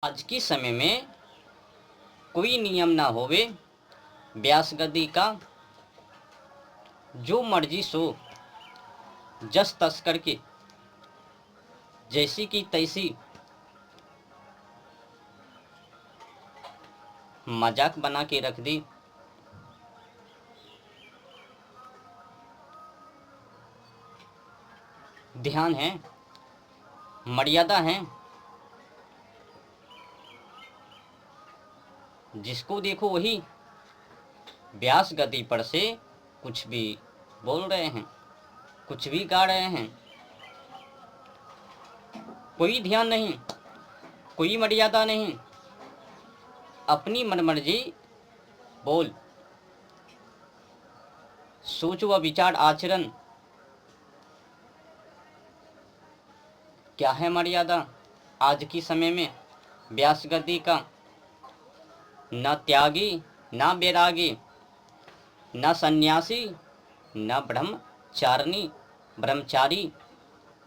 आज के समय में कोई नियम ना होवे व्यास गद्दी का। जो मर्जी सो जस तस करके जैसी की तैसी मजाक बना के रख दी। ध्यान है, मर्यादा है। जिसको देखो वही व्यास गद्दी पर से कुछ भी बोल रहे हैं, कुछ भी गा रहे हैं। कोई ध्यान नहीं, कोई मर्यादा नहीं, अपनी मनमर्जी बोल। सोच व विचार आचरण। क्या है मर्यादा आज की समय में व्यास गद्दी का? न त्यागी, न बैरागी, न सन्यासी, न ब्रह्मचारिणी ब्रह्मचारी,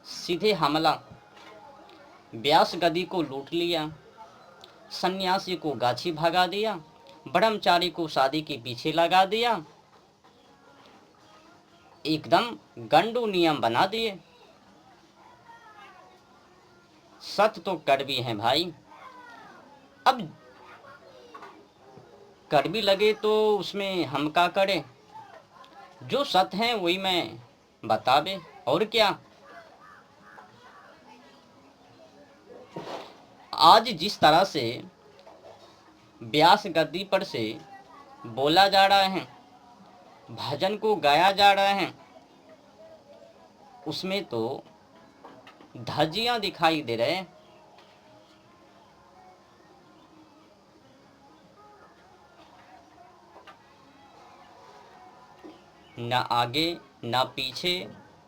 सीधे हमला। व्यास गद्दी को लूट लिया, सन्यासी को गाछी भगा दिया, ब्रह्मचारी को शादी के पीछे लगा दिया, एकदम गंडू नियम बना दिए। सत्य तो कड़वी है भाई। अब कड़वी लगे तो उसमें हम क्या करें? जो सत्य है वही मैं बतावे, और क्या। आज जिस तरह से व्यास गद्दी पर से बोला जा रहा है, भजन को गाया जा रहा है, उसमें तो धज्जियां दिखाई दे रहे। न आगे न पीछे,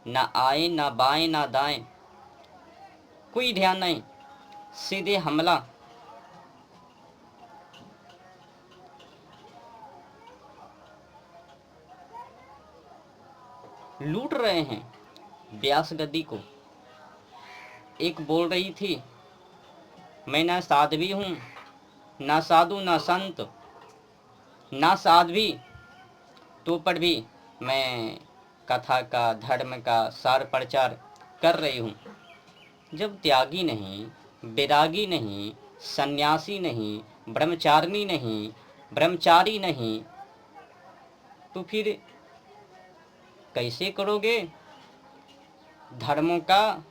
न आए न बाएं न दाएं, कोई ध्यान नहीं, सीधे हमला। लूट रहे हैं व्यास गद्दी को। एक बोल रही थी, मैं ना साध्वी हूँ, ना साधु, ना संत, ना साध्वी, तो पर भी मैं कथा का, धर्म का सार प्रचार कर रही हूँ। जब त्यागी नहीं, बैरागी नहीं, सन्यासी नहीं, ब्रह्मचारिणी नहीं, ब्रह्मचारी नहीं, तो फिर कैसे करोगे धर्मों का,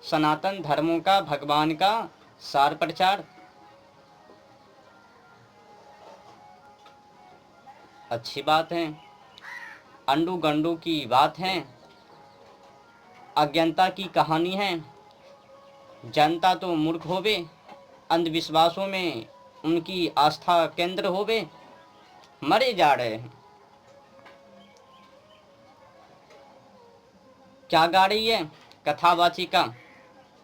सनातन धर्मों का, भगवान का सार प्रचार? अच्छी बात है, अंडू गंडू की बात है, अज्ञानता की कहानी है। जनता तो मूर्ख होवे, अंधविश्वासों में उनकी आस्था केंद्र होवे, मरे जा रहे हैं। क्या गा रही है कथावाचिका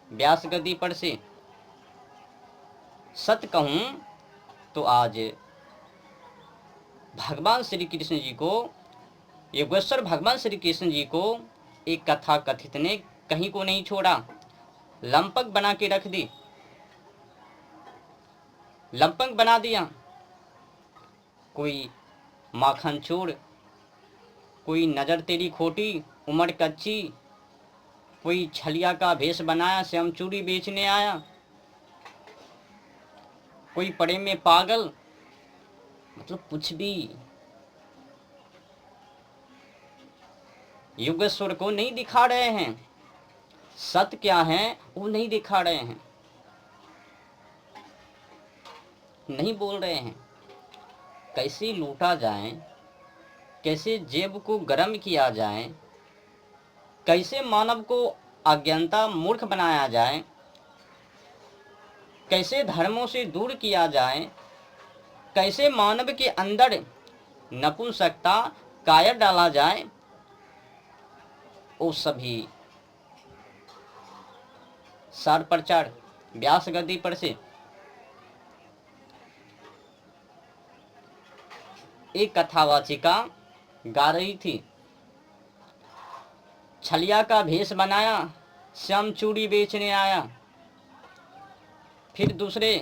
व्यास गद्दी पर से? सत्य कहूं तो आज भगवान श्री कृष्ण जी को, योगेश्वर भगवान श्री कृष्ण जी को एक कथा कथित ने कहीं को नहीं छोड़ा, लंपक बना के रख दी, लंपक बना दिया। कोई माखन चोर, कोई नजर तेरी खोटी, उम्र कच्ची, कोई छलिया का भेष बनाया, श्याम चूड़ी बेचने आया, कोई प्रेम में पागल, मतलब कुछ भी। योगेश्वर को नहीं दिखा रहे हैं, सत्य क्या है वो नहीं दिखा रहे हैं, नहीं बोल रहे हैं। कैसे लूटा जाए, कैसे जेब को गर्म किया जाए, कैसे मानव को अज्ञानता मूर्ख बनाया जाए, कैसे धर्मों से दूर किया जाए, कैसे मानव के अंदर नपुंसकता कायर डाला जाए, वो सभी सार प्रचार व्यास गद्दी पर से। एक कथावाचिका गा रही थी, छलिया का भेष बनाया, श्याम चूड़ी बेचने आया। फिर दूसरे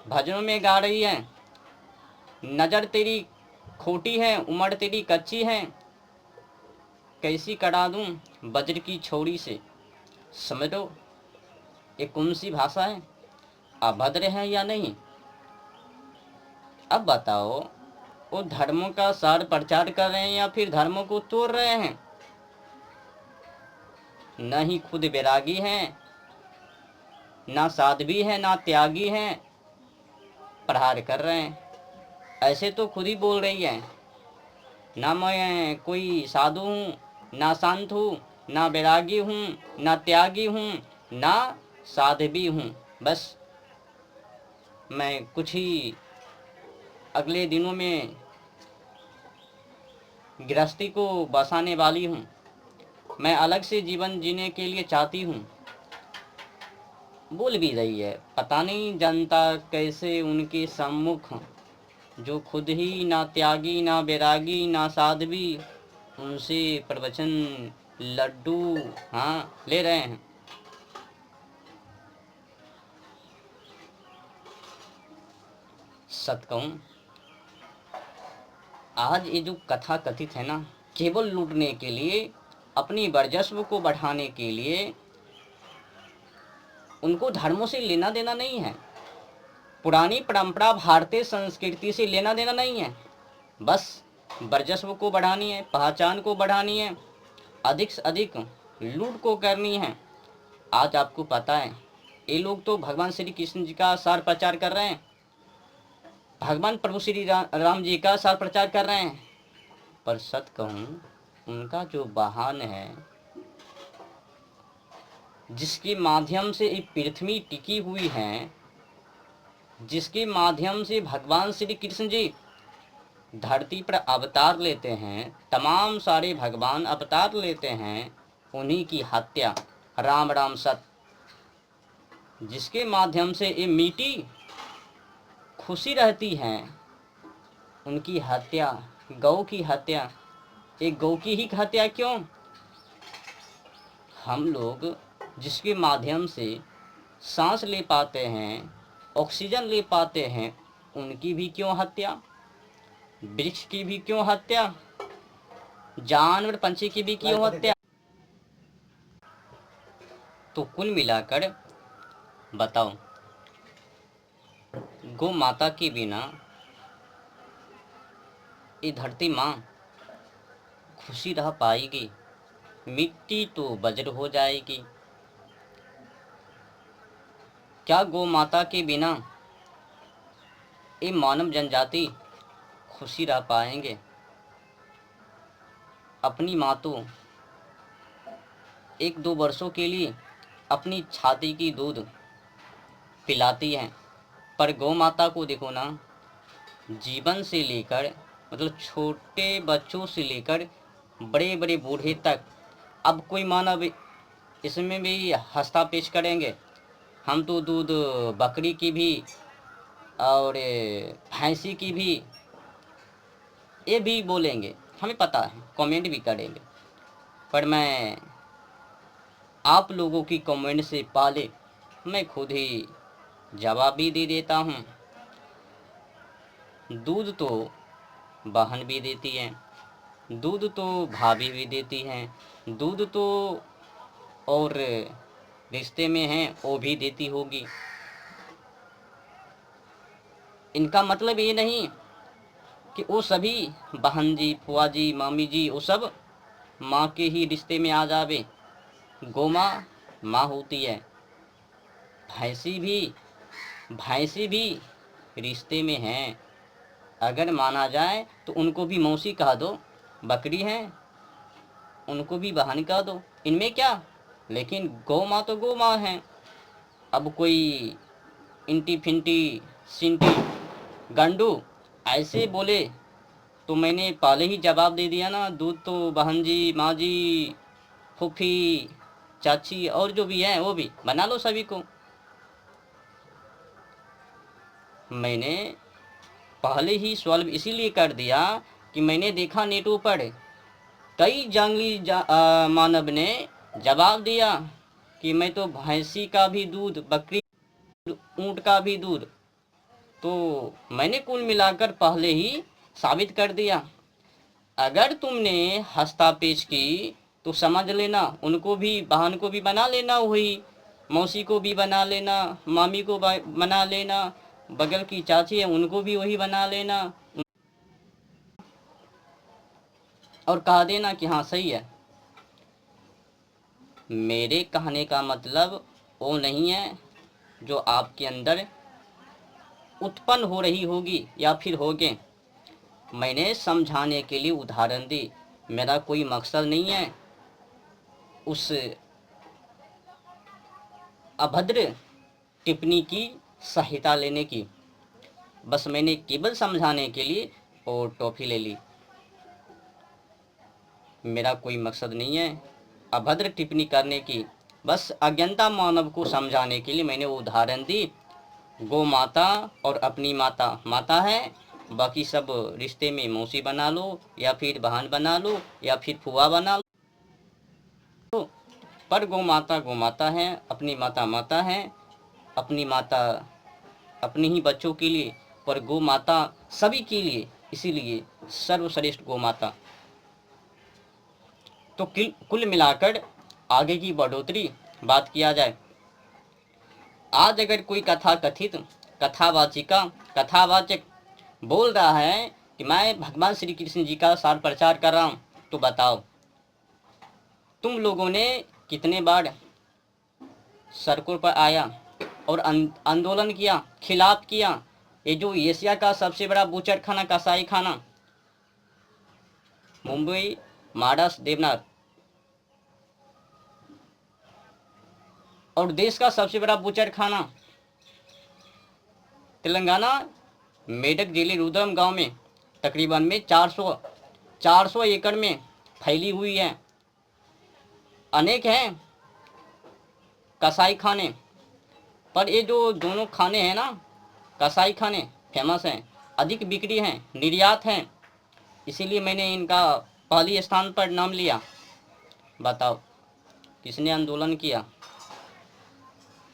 भजनों में गा रही है, नजर तेरी खोटी है, उम्र तेरी कच्ची है, कैसी करा दूं वज्र की छोड़ी से। समझो ये कौन सी भाषा है, अभद्र है या नहीं। अब बताओ, वो धर्मों का सार प्रचार कर रहे हैं या फिर धर्मों को तोड़ रहे हैं। न ही खुद वैरागी हैं, ना साध्वी है, ना त्यागी हैं, प्रहार कर रहे हैं। ऐसे तो खुद ही बोल रही है, ना मैं कोई साधु हूँ, ना संत हूँ, ना वैरागी हूँ, ना त्यागी हूँ, ना साध्वी हूँ। बस मैं कुछ ही अगले दिनों में गृहस्थी को बसाने वाली हूँ, मैं अलग से जीवन जीने के लिए चाहती हूँ। बोल भी रही है, पता नहीं जनता कैसे उनके सम्मुख, जो खुद ही ना त्यागी, ना वैरागी, ना साध्वी, उनसे प्रवचन लड्डू हाँ ले रहे हैं। सत कहूं, आज ये जो कथा कथित है ना, केवल लूटने के लिए, अपनी वर्चस्व को बढ़ाने के लिए, उनको धर्मों से लेना देना नहीं है, पुरानी परंपरा भारतीय संस्कृति से लेना देना नहीं है। बस वर्चस्व को बढ़ानी है, पहचान को बढ़ानी है, अधिक से अधिक लूट को करनी है। आज आपको पता है, ये लोग तो भगवान श्री कृष्ण जी का सार प्रचार कर रहे हैं, भगवान प्रभु श्री राम जी का सार प्रचार कर रहे हैं। पर सत कहूं, उनका जो वाहन है, जिसके माध्यम से ये पृथ्वी टिकी हुई है, जिसके माध्यम से भगवान श्री कृष्ण जी धरती पर अवतार लेते हैं, तमाम सारे भगवान अवतार लेते हैं, उन्हीं की हत्या, राम राम सत, जिसके माध्यम से ये मीठी खुशी रहती है, उनकी हत्या, गौ की हत्या। एक गौ की ही हत्या क्यों? हम लोग जिसके माध्यम से सांस ले पाते हैं, ऑक्सीजन ले पाते हैं, उनकी भी क्यों हत्या? वृक्ष की भी क्यों हत्या? जानवर पंछी की भी क्यों हत्या? तो कुल मिलाकर बताओ, गौ माता के बिना ये धरती माँ खुशी रह पाएगी? मिट्टी तो वज्र हो जाएगी। क्या गौ माता के बिना ये मानव जनजाति खुशी रह पाएंगे? अपनी माँ तो 1-2 वर्षों के लिए अपनी छाती की दूध पिलाती हैं, पर गौ माता को देखो ना, जीवन से लेकर, मतलब छोटे बच्चों से लेकर बड़े बड़े बूढ़े तक, अब कोई मानव इसमें भी हंसता पेश करेंगे, हम तो दूध बकरी की भी और भैंसी की भी, ये भी बोलेंगे, हमें पता है, कमेंट भी करेंगे। पर मैं आप लोगों की कमेंट से पहले मैं खुद ही जवाब भी दे देता हूँ। दूध तो बहन भी देती है, दूध तो भाभी भी देती हैं, दूध तो और रिश्ते में हैं वो भी देती होगी। इनका मतलब ये नहीं कि वो सभी बहन जी, फुआ जी, मामी जी, वो सब माँ के ही रिश्ते में आ जावे। गौ माँ माँ होती है, भैंसी भी रिश्ते में हैं। अगर माना जाए तो उनको भी मौसी कह दो, बकरी हैं उनको भी बहन कह दो, इनमें क्या। लेकिन गौ माँ तो गौ माँ है। अब कोई इंटी फिंटी सिंटी गंडू ऐसे बोले तो मैंने पहले ही जवाब दे दिया ना, दूध तो बहन जी, माँ जी, फूफी, चाची और जो भी है वो भी बना लो सभी को। मैंने पहले ही सॉल्व इसीलिए कर दिया कि मैंने देखा नेटों पर कई जंगली मानव ने जवाब दिया कि मैं तो भैंसी का भी दूध, बकरी, ऊँट का भी दूध तो मैंने कुल मिलाकर पहले ही साबित कर दिया। अगर तुमने हस्ता पेश की तो समझ लेना, उनको भी, बहन को भी बना लेना, वही मौसी को भी बना लेना, मामी को बना लेना, बगल की चाची है उनको भी वही बना लेना और कह देना कि हाँ सही है। मेरे कहने का मतलब वो नहीं है जो आपके अंदर उत्पन्न हो रही होगी या फिर होगे। मैंने समझाने के लिए उदाहरण दी, मेरा कोई मकसद नहीं है उस अभद्र टिप्पणी की सहायता लेने की। बस मैंने केवल समझाने के लिए और टॉफी ले ली। मेरा कोई मकसद नहीं है अभद्र टिप्पणी करने की, बस अज्ञानता मानव को समझाने के लिए मैंने वो उदाहरण दी। गौ माता और अपनी माता माता है, बाकी सब रिश्ते में मौसी बना लो या फिर बहन बना लो या फिर फुआ बना लो, पर गौ माता है, अपनी माता माता है, अपनी माता अपने ही बच्चों के लिए, पर गौ माता सभी के लिए, इसीलिए सर्वश्रेष्ठ गौ माता। तो कुल मिलाकर आगे की बढ़ोतरी बात किया जाए। आज अगर कोई कथावाचक बोल रहा है कि मैं भगवान श्री कृष्ण जी का सार प्रचार कर रहा हूँ, तो बताओ तुम लोगों ने कितने बार सड़कों पर आया और आंदोलन किया, खिलाफ किया। ये जो एशिया का सबसे बड़ा बूचर खाना, कसाई खाना, मुंबई, महाराष्ट्र, देवनार, और देश का सबसे बड़ा बूचर खाना तेलंगाना मेडक जिले रुद्रम गांव में तकरीबन में 400 एकड़ में फैली हुई है। अनेक हैं कसाई खाने, पर ये जो दोनों खाने हैं ना, कसाई खाने फेमस हैं, अधिक बिक्री हैं, निर्यात हैं, इसीलिए मैंने इनका पहली स्थान पर नाम लिया। बताओ किसने आंदोलन किया?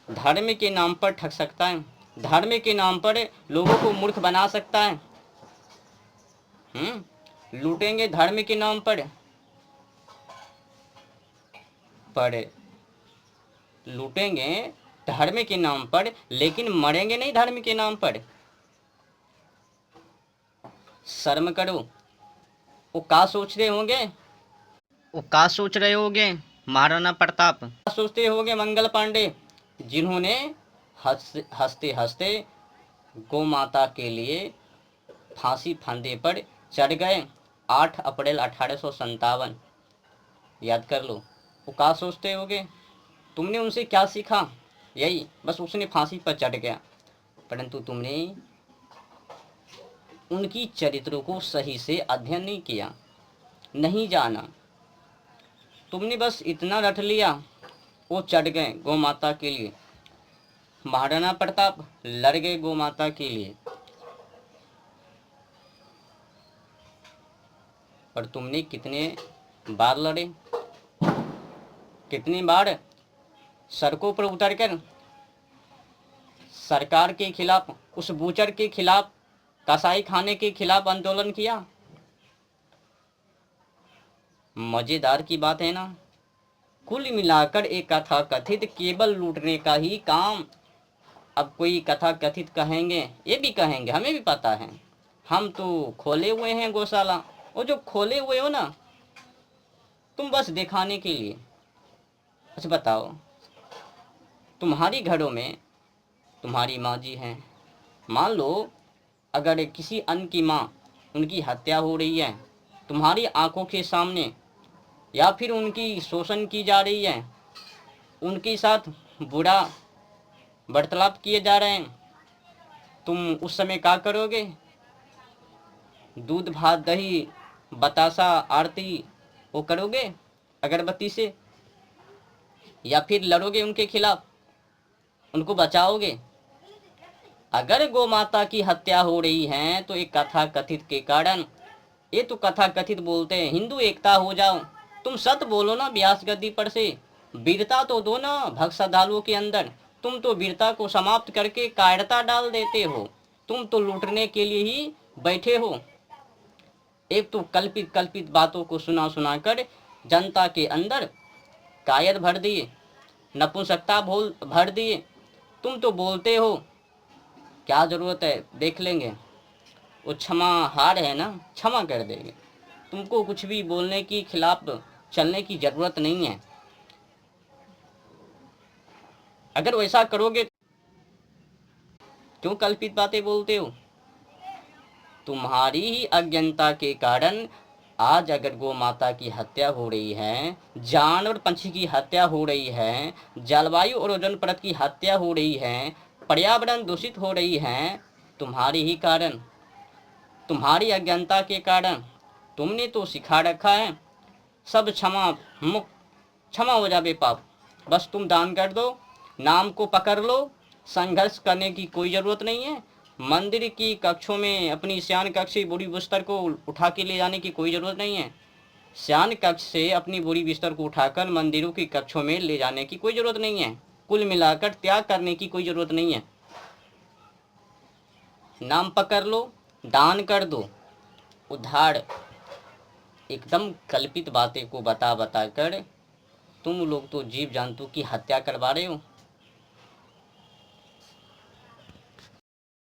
धर्म के नाम पर ठग सकता है, धर्म के नाम पर लोगों को मूर्ख बना सकता है। लूटेंगे धर्म के नाम पर लूटेंगे धर्म के नाम पर, लेकिन मरेंगे नहीं धर्म के नाम पर। शर्म करो। वो क्या सोच रहे होंगे, वो क्या सोच रहे होंगे महाराणा प्रताप, क्या सोचते होंगे मंगल पांडे, जिन्होंने हंसते हंसते गौ माता के लिए फांसी फंदे पर चढ़ गए 8 अप्रैल 1857। याद कर लो, वो क्या सोचते होंगे। तुमने उनसे क्या सीखा? यही बस, उसने फांसी पर चढ़ गया, परंतु तुमने उनकी चरित्रों को सही से अध्ययन नहीं किया, नहीं जाना। तुमने बस इतना रट लिया, वो चढ़ गए गौ माता के लिए, महाराणा प्रताप लड़ गए गौ माता के लिए, पर तुमने कितने बार लड़े, कितनी बार सड़कों पर उतरकर सरकार के खिलाफ, उस बूचर के खिलाफ, कसाई खाने के खिलाफ आंदोलन किया। मजेदार की बात है ना, कुल मिलाकर एक कथा कथित केवल लूटने का ही काम। अब कोई कथा कथित कहेंगे, ये भी कहेंगे, हमें भी पता है, हम तो खोले हुए हैं गौशाला। वो जो खोले हुए हो ना, तुम बस दिखाने के लिए। अच्छा बताओ, तुम्हारी घरों में तुम्हारी माँ जी हैं, मान लो अगर किसी अन्य की माँ, उनकी हत्या हो रही है तुम्हारी आंखों के सामने, या फिर उनकी शोषण की जा रही है, उनके साथ बुरा वार्तालाप किए जा रहे हैं, तुम उस समय क्या करोगे? दूध भात दही बतासा आरती वो करोगे अगरबत्ती से, या फिर लड़ोगे उनके खिलाफ, उनको बचाओगे? अगर गौ माता की हत्या हो रही है तो एक कथा कथित के कारण, ये तो कथा कथित बोलते हैं हिंदू एकता हो जाओ, तुम सत्य बोलो ना व्यास गद्दी पर से, वीरता तो दो ना भक्त श्रद्धालुओं के अंदर। तुम तो वीरता को समाप्त करके कायरता डाल देते हो। तुम तो लूटने के लिए ही बैठे हो। एक तो कल्पित कल्पित बातों को सुना सुना कर जनता के अंदर कायर भर दिए, नपुंसकता भर दिए। तुम तो बोलते हो, क्या जरूरत है, देख लेंगे, वो क्षमा हार है ना, क्षमा कर देंगे। तुमको कुछ भी बोलने की खिलाफ चलने की जरूरत नहीं है। अगर वैसा करोगे, क्यों कल्पित बातें बोलते हो? तुम्हारी ही अज्ञानता के कारण आज अगर गौ माता की हत्या हो रही है, जानवर पंछी की हत्या हो रही है, जलवायु और ओजोन परत की हत्या हो रही है, पर्यावरण दूषित हो रही है, तुम्हारी ही कारण, तुम्हारी अज्ञानता के कारण। तुमने तो सिखा रखा है सब क्षमा मुक्त, क्षमा हो जावे पाप, बस तुम दान कर दो, नाम को पकड़ लो, संघर्ष करने की कोई ज़रूरत नहीं है। मंदिर की कक्षों में अपनी शयन कक्ष से बोरी बिस्तर को उठा के ले जाने की कोई ज़रूरत नहीं है। शयन कक्ष से अपनी बोरी बिस्तर को उठाकर मंदिरों की कक्षों में ले जाने की कोई ज़रूरत नहीं है। कुल मिलाकर त्याग करने की कोई ज़रूरत नहीं है। नाम पकड़ लो, दान कर दो, उद्धार। एकदम कल्पित बातें को बता कर तुम लोग तो जीव जंतु की हत्या करवा रहे हो।